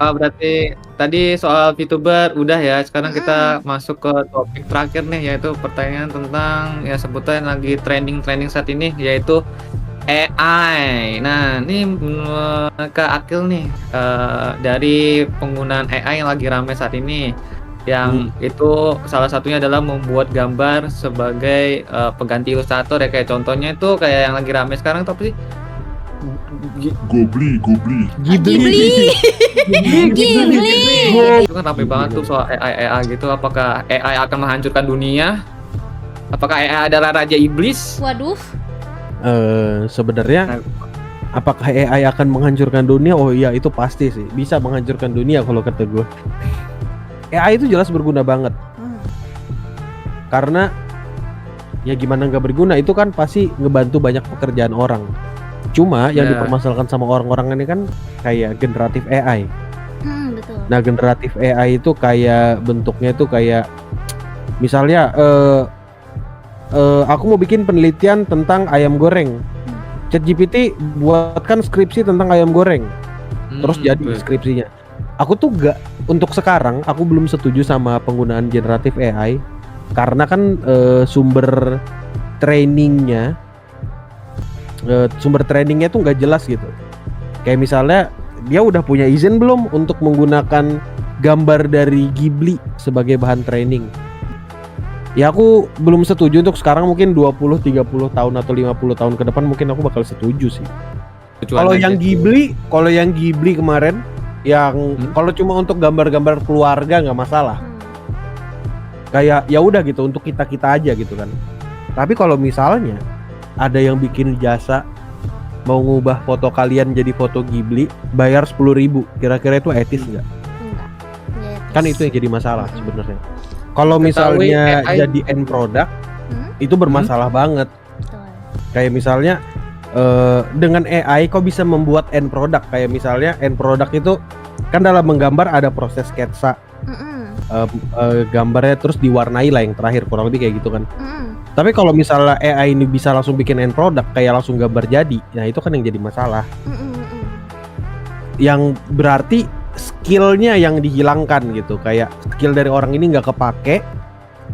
Berarti tadi soal VTuber udah ya, sekarang Mhm. kita masuk ke topik terakhir nih, yaitu pertanyaan tentang ya sebutan lagi trending-trending saat ini, yaitu AI. Nah, ini menurut Kak Akil nih, dari penggunaan AI yang lagi ramai saat ini, yang Mhm. itu salah satunya adalah membuat gambar sebagai, pengganti ilustrator ya, kayak contohnya itu kayak yang lagi ramai sekarang tuh apa sih? Ghibli. Ghibli. Ghibli. Itu kan ramai banget tuh soal AI gitu, apakah AI akan menghancurkan dunia? Apakah AI adalah raja iblis? Waduh. Sebenarnya Nah, apakah AI akan menghancurkan dunia? Oh iya, itu pasti sih. Bisa menghancurkan dunia kalau kata gue. AI itu jelas berguna banget. Karena ya gimana nggak berguna, itu kan pasti ngebantu banyak pekerjaan orang. Cuma yang Ya. dipermasalahkan sama orang-orang ini kan kayak generatif AI. Betul. Nah, generatif AI itu kayak bentuknya itu kayak misalnya aku mau bikin penelitian tentang ayam goreng. ChatGPT buatkan skripsi tentang ayam goreng. Terus jadi Betul. skripsinya. Aku tuh untuk sekarang aku belum setuju sama penggunaan generatif AI karena kan sumber trainingnya tuh nggak jelas gitu. Kayak misalnya dia udah punya izin belum untuk menggunakan gambar dari Ghibli sebagai bahan training. Ya aku belum setuju untuk sekarang, mungkin 20, 30 tahun atau 50 tahun ke depan mungkin aku bakal setuju sih. Kalau yang Ghibli kemarin yang kalau cuma untuk gambar-gambar keluarga nggak masalah. Kayak ya udah gitu untuk kita aja gitu kan. Tapi kalau misalnya ada yang bikin jasa mau ngubah foto kalian jadi foto Ghibli, bayar 10.000, kira-kira itu etis nggak? Enggak. Kan itu yang jadi masalah sebenarnya. Kalau misalnya AI jadi end product itu bermasalah banget. Betul. Kayak misalnya dengan AI kok bisa membuat end product. Kayak misalnya end product itu kan dalam menggambar ada proses sketsa, gambarnya terus diwarnai lah yang terakhir, kurang lebih kayak gitu kan. Tapi kalau misalnya AI ini bisa langsung bikin end product kayak langsung gambar jadi, nah itu kan yang jadi masalah. Yang berarti skillnya yang dihilangkan gitu, kayak skill dari orang ini nggak kepake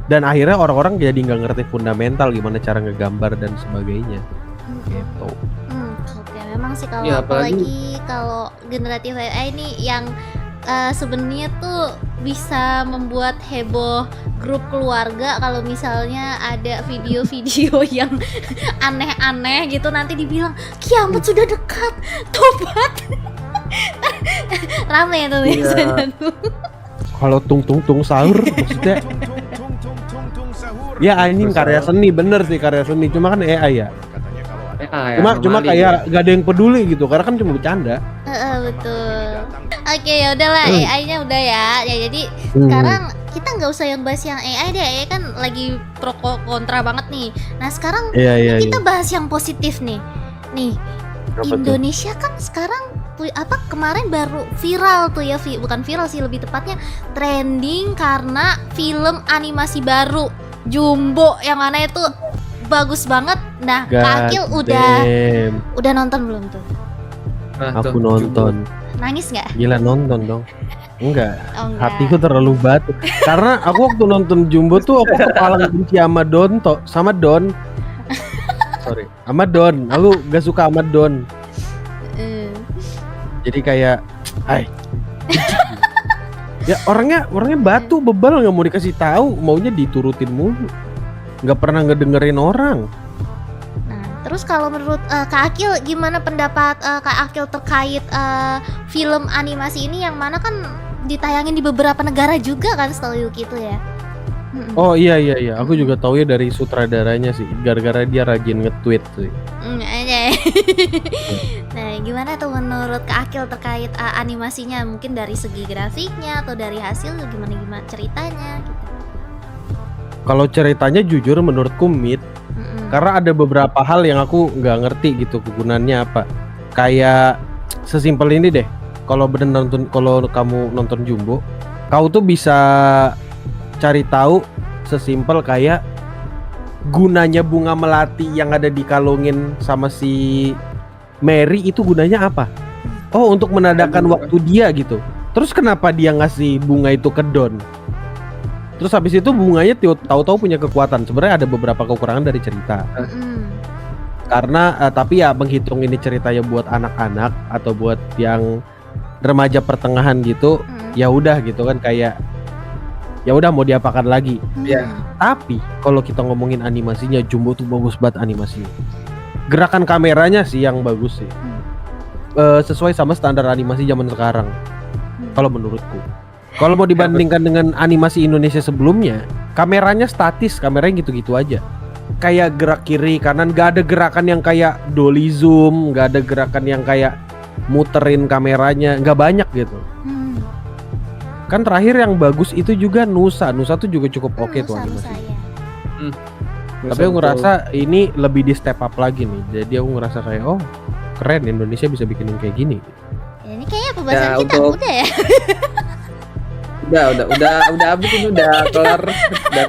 dan akhirnya orang-orang jadi nggak ngerti fundamental gimana cara ngegambar dan sebagainya gitu. Oke, memang sih kalau Ya, apalagi kalau generatif AI ini yang sebenarnya tuh bisa membuat heboh grup keluarga kalau misalnya ada video-video yang aneh-aneh gitu, nanti dibilang kiamat sudah dekat, tobat. Rame tuh biasanya tuh. Kalau tung sahur maksudnya ya anjing karya seni, bener sih karya seni, cuma kan AI ya. Cuma kayak gak ada yang peduli gitu karena kan cuma bercanda. Betul. Oke, ya udahlah, AI-nya udah ya. Ya jadi sekarang kita nggak usah yang bahas yang AI deh. AI kan lagi pro kontra banget nih. Nah sekarang kita bahas yang positif nih. Nih, Indonesia kan sekarang kemarin baru viral tuh ya, bukan viral sih, lebih tepatnya trending karena film animasi baru Jumbo yang mana itu bagus banget. Nah, Kak Akil udah nonton belum tuh? Aku nonton. Nangis nggak? Gila, nonton dong. Enggak. Oh, enggak. Hatiku terlalu batu. Karena aku waktu nonton Jumbo tuh aku kepala benci sama Don. Sorry, sama Don. Aku gak suka sama Don. Jadi kayak, ya orangnya batu bebal, nggak mau dikasih tahu, maunya diturutin mulu, nggak pernah ngedengerin orang. Nah, terus kalau menurut Kak Akil gimana pendapat Kak Akil terkait film animasi ini yang mana kan ditayangin di beberapa negara juga kan setahu gitu ya? Oh iya, aku juga tahu ya dari sutradaranya sih, gara-gara dia rajin nge-tweet sih. Nah, gimana tuh menurut Kak Akil terkait animasinya, mungkin dari segi grafiknya atau dari hasil gimana ceritanya gitu? Kalau ceritanya jujur menurutku mid, karena ada beberapa hal yang aku nggak ngerti gitu kegunaannya apa. Kayak sesimpel ini deh, kalau kamu nonton Jumbo, kau tuh bisa cari tahu sesimpel kayak gunanya bunga melati yang ada dikalungin sama si Mary itu gunanya apa? Oh, untuk menandakan waktu dia gitu. Terus kenapa dia ngasih bunga itu ke Don? Terus habis itu bunganya tahu-tahu punya kekuatan. Sebenarnya ada beberapa kekurangan dari cerita. Karena tapi ya menghitung ini ceritanya buat anak-anak atau buat yang remaja pertengahan gitu, ya udah gitu kan, kayak ya udah mau diapakan lagi. Iya. Tapi kalau kita ngomongin animasinya, Jumbo tuh bagus banget animasinya. Gerakan kameranya sih yang bagus sih. Sesuai sama standar animasi zaman sekarang. Kalau menurutku. Kalau mau dibandingkan dengan animasi Indonesia sebelumnya, kameranya statis, kameranya gitu-gitu aja. Kayak gerak kiri kanan, gak ada gerakan yang kayak dolly zoom, gak ada gerakan yang kayak muterin kameranya, gak banyak gitu. Kan terakhir yang bagus itu juga Nusa tuh juga cukup oke tuh animasi. Tapi aku ngerasa ini lebih di step up lagi nih. Jadi aku ngerasa kayak oh keren, Indonesia bisa bikin yang kayak gini. Ya, ini kayaknya pembahasan kita udah ya. Udah habis ini, udah kelar. Udah